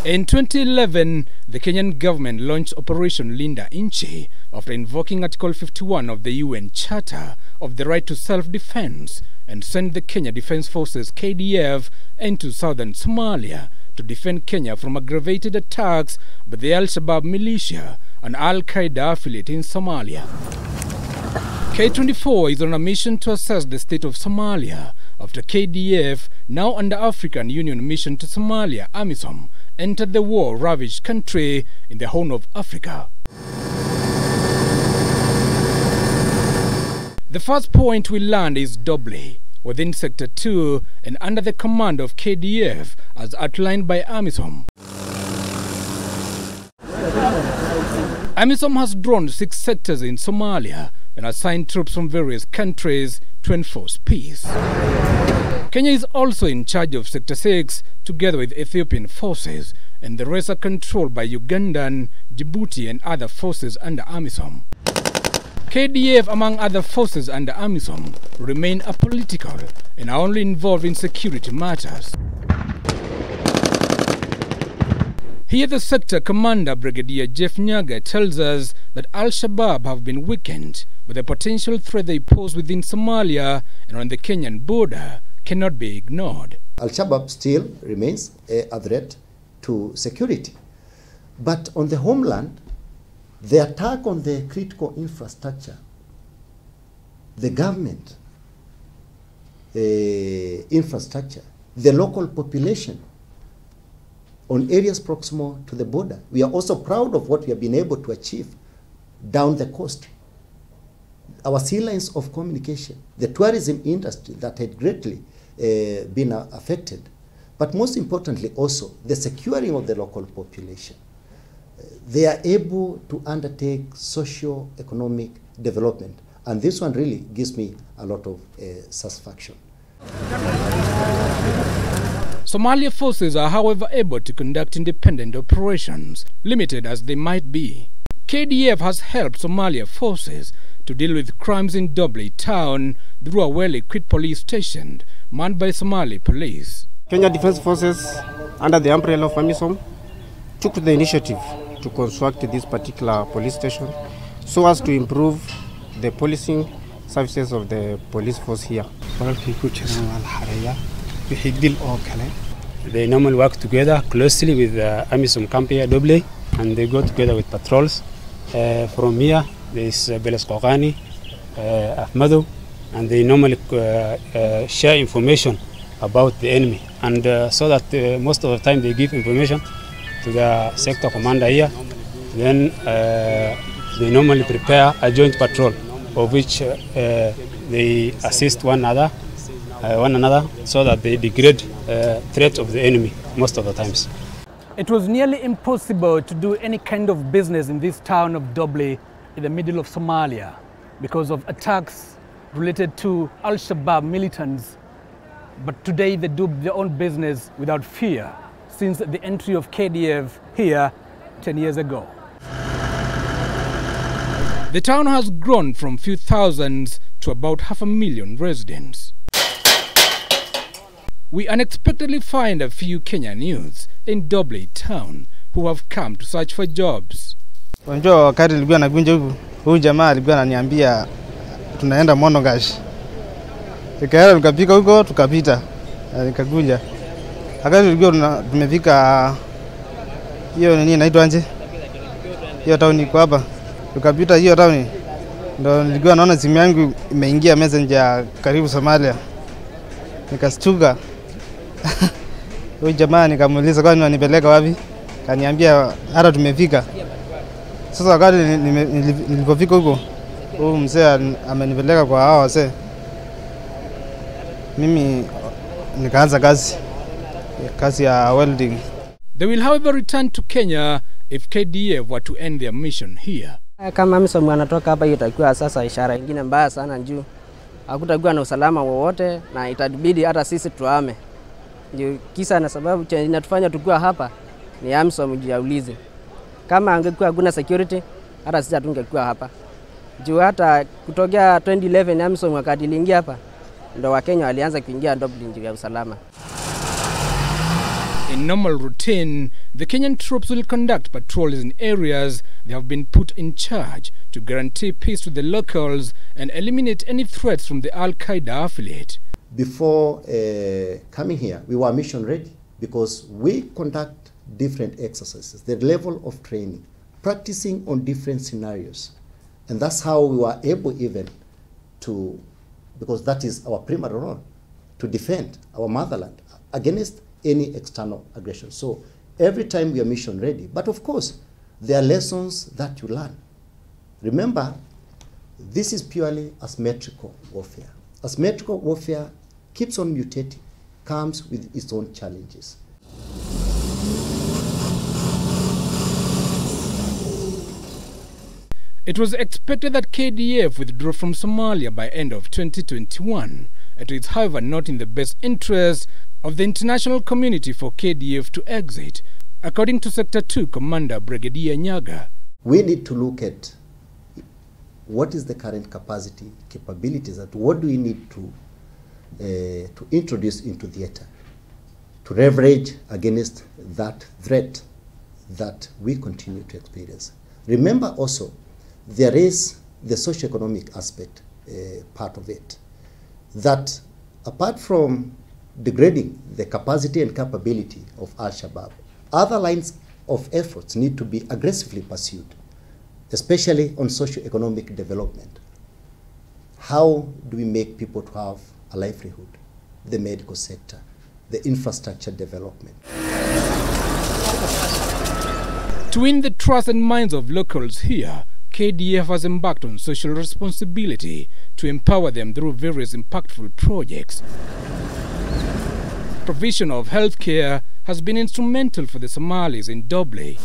In 2011, the Kenyan government launched Operation Linda Inchi after invoking Article 51 of the UN Charter of the Right to Self-Defense and sent the Kenya Defense Forces KDF into southern Somalia to defend Kenya from aggravated attacks by the Al-Shabaab militia, an Al-Qaeda affiliate in Somalia. K24 is on a mission to assess the state of Somalia after KDF, now under African Union mission to Somalia, AMISOM, entered the war-ravaged country in the Horn of Africa. The first point we land is Doble, within Sector 2 and under the command of KDF as outlined by AMISOM. AMISOM has drawn 6 sectors in Somalia and assigned troops from various countries to enforce peace. Kenya is also in charge of Sector 6 together with Ethiopian forces, and the rest are controlled by Ugandan, Djibouti and other forces under AMISOM. KDF, among other forces under AMISOM, remain apolitical and are only involved in security matters. Here the sector commander, Brigadier Jeff Nyaga, tells us that Al-Shabaab have been weakened, but the potential threat they pose within Somalia and on the Kenyan border cannot be ignored. Al-Shabaab still remains a threat to security. But on the homeland, the attack on the critical infrastructure, the government infrastructure, the local population on areas proximal to the border. We are also proud of what we have been able to achieve down the coast. Our sea lines of communication, the tourism industry that had greatly been affected, but most importantly also the securing of the local population. They are able to undertake socio-economic development, and this one really gives me a lot of satisfaction. Somalia forces are, however, able to conduct independent operations, limited as they might be. KDF has helped Somalia forces to deal with crimes in Doble town through a well-equipped police station manned by Somali police. Kenya Defense Forces, under the umbrella of AMISOM, took the initiative to construct this particular police station so as to improve the policing services of the police force here. They normally work together closely with AMISOM camp here, Doble, and they go together with patrols. From here, there is Beles Kokani, Ahmadu, and they normally share information about the enemy. And so that most of the time they give information to the sector commander here. Then they normally prepare a joint patrol, of which they assist one another so that they degrade threat of the enemy most of the times. It was nearly impossible to do any kind of business in this town of Doble in the middle of Somalia because of attacks related to Al-Shabaab militants. But today they do their own business without fear since the entry of KDF here 10 years ago. The town has grown from few thousands to about 500,000 residents. We unexpectedly find a few Kenyan youths in Doble town who have come to search for jobs. Unajua wakati nilikuwa nakunja huku, huyu jamaa alikuwa ananiambia tunaenda Monogash. Nikaenda tukapika huko, tukapita. Nikakuja. Wakati tulikuwa tumefika hiyo nini inaitwa anje? Hiyo town iko hapa. Tukapita hiyo town. Ndio nilikuwa naona simu yangu imeingia messenger karibu Somalia. Nikastuka. Huyu jamaa nikamuuliza kwani wanipeleka wapi? Kaniambia hata tumefika. Sasa wakati nilipofika huko, huyu mzee amenipeleka kwa hao wazee. Mimi nikaanza kazi ya welding. They will however return to Kenya if KDF were to end their mission here. Kama AMISOM anatoka hapa, hiyo itakuwa sasa ishara nyingine mbaya sana juu hakutakuwa na usalama wowote na itabidi hata sisi tuame. Ndio kisa na sababu cha inatufanya tukua hapa ni AMISOM jiaulize. Kama angekuwa hakuna security hata sisi hatungekuwa hapa. Juu hata kutokea 2011 AMISOM wakati iliingia hapa ndo Wakenya walianza kuingia Doble juu ya usalama. In normal routine, The Kenyan troops will conduct patrols in areas they have been put in charge to guarantee peace to the locals and eliminate any threats from the Al-Qaeda affiliate. Before coming here, we were mission ready because we conduct different exercises, the level of training, practicing on different scenarios. And that's how we were able even to, because that is our primary role, to defend our motherland against any external aggression. So every time we are mission ready. But of course, there are lessons that you learn. Remember, this is purely asymmetrical warfare. Asymmetrical warfare keeps on mutating, comes with its own challenges. It was expected that KDF withdraw from Somalia by end of 2021. It is, however, not in the best interest of the international community for KDF to exit, according to Sector 2 Commander Brigadier Nyaga. We need to look at what is the current capacity, capabilities, and what do we need to introduce into theater to leverage against that threat that we continue to experience. Remember also, there is the socio-economic aspect part of it, that apart from degrading the capacity and capability of Al-Shabaab, other lines of efforts need to be aggressively pursued, especially on socio-economic development. How do we make people to have a livelihood? The medical sector, the infrastructure development. To win the trust and minds of locals here, KDF has embarked on social responsibility to empower them through various impactful projects. Provision of healthcare has been instrumental for the Somalis in Doble.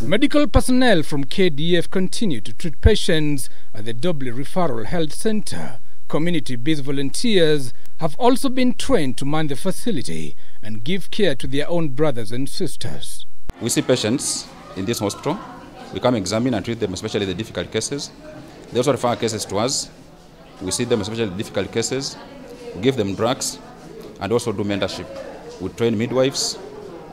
Medical personnel from KDF continue to treat patients at the Doble Referral Health Center. Community-based volunteers have also been trained to man the facility and give care to their own brothers and sisters. We see patients in this hospital. We come examine and treat them, especially the difficult cases. They also refer cases to us. We see them, especially the difficult cases. We give them drugs and also do mentorship. We train midwives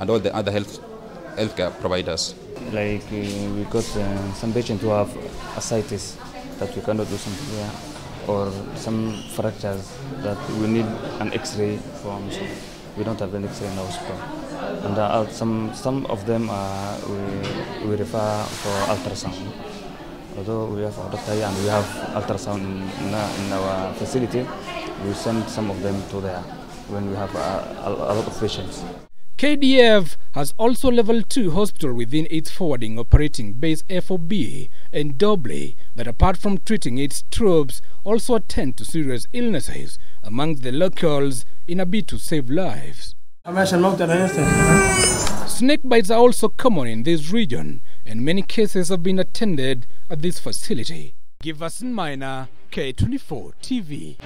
and all the other healthcare providers. Like we got some patients who have ascites that we cannot do something here, or some fractures that we need an X-ray from. So we don't have an X-ray in the hospital. And some of them we refer for ultrasound. Although we have a doctor and we have ultrasound in our facility, we send some of them to there when we have a lot of patients. KDF has also Level 2 hospital within its forwarding operating base FOB in Doble that, apart from treating its troops, also attend to serious illnesses amongst the locals in a bid to save lives. Snake bites are also common in this region, and many cases have been attended at this facility. Giverson Minor, K24 TV.